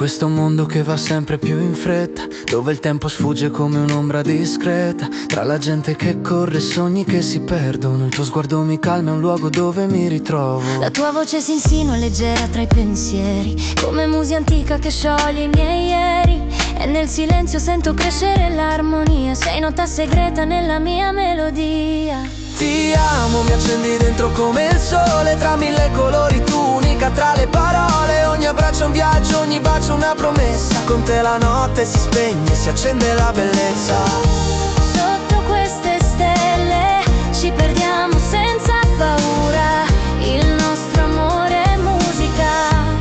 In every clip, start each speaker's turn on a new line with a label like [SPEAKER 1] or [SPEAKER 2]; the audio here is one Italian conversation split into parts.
[SPEAKER 1] questo mondo che va sempre più in fretta, dove il tempo sfugge come un'ombra discreta, tra la gente che corre e sogni che si perdono. Il tuo sguardo mi calma, è un luogo dove mi ritrovo.
[SPEAKER 2] La tua voce si insinua leggera tra i pensieri, come musica antica che scioglie i miei ieri. E nel silenzio sento crescere l'armonia, sei nota segreta nella mia melodia.
[SPEAKER 1] Ti amo, mi accendi dentro come il sole, tra mille colori tu unica tra le parole. Ogni abbraccio è un viaggio, ogni bacio una promessa. Con te la notte si spegne, si accende la bellezza.
[SPEAKER 2] Sotto queste stelle ci perdiamo senza paura, il nostro amore è musica,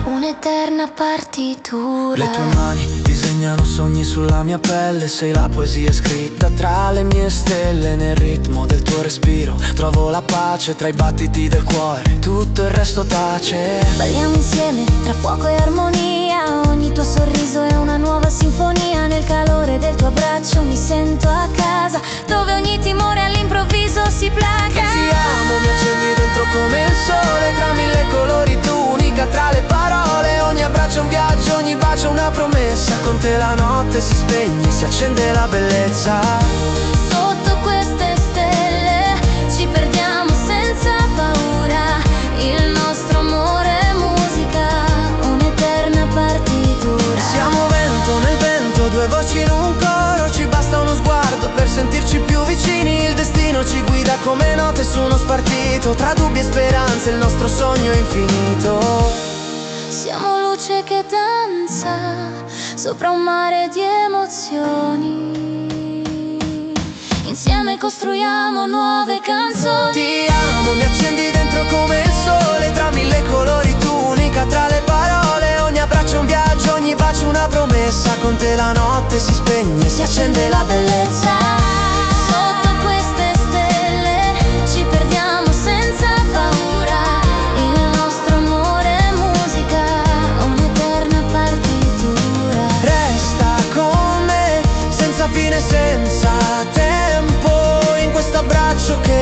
[SPEAKER 2] un'eterna partitura.
[SPEAKER 1] Le tue mani disegnano sogni sulla mia pelle, sei la poesia scritta tra le mie stelle. Nel ritmo del tuo respiro trovo la pace tra i battiti del cuore, tutto il resto tace.
[SPEAKER 2] Balliamo insieme tra fuoco e armonia, ogni tuo sorriso è una nuova sinfonia. Nel calore del tuo abbraccio mi sento a casa, dove ogni timore all'improvviso si placa.
[SPEAKER 1] Ti amo, mi accendi dentro come il sole, tra mille colori tu unica tra le parole. Ogni abbraccio è un viaggio, ogni bacio una promessa. Con te la notte si spegne, si accende la bellezza.
[SPEAKER 2] Sotto queste stelle ci perdiamo senza paura, il nostro amore è musica, un'eterna partitura.
[SPEAKER 1] Siamo vento nel vento, due voci in un coro, ci basta uno sguardo per sentirci più vicini. Il destino ci guida come note su uno spartito, tra dubbi e speranze il nostro sogno è infinito.
[SPEAKER 2] Siamo luce che danza sopra un mare di emozioni, insieme costruiamo nuove canzoni.
[SPEAKER 1] Ti amo, mi accendi dentro come il sole, tra mille colori tu unica tra le parole. Ogni abbraccio è un viaggio, ogni bacio una promessa. Con te la notte si spegne, si accende la bellezza.
[SPEAKER 2] Sotto queste stelle ci perdiamo senza paura, il nostro amore è musica, un'eterna partitura.
[SPEAKER 1] Resta con me, senza fine, senza tempo, in questo abbraccio che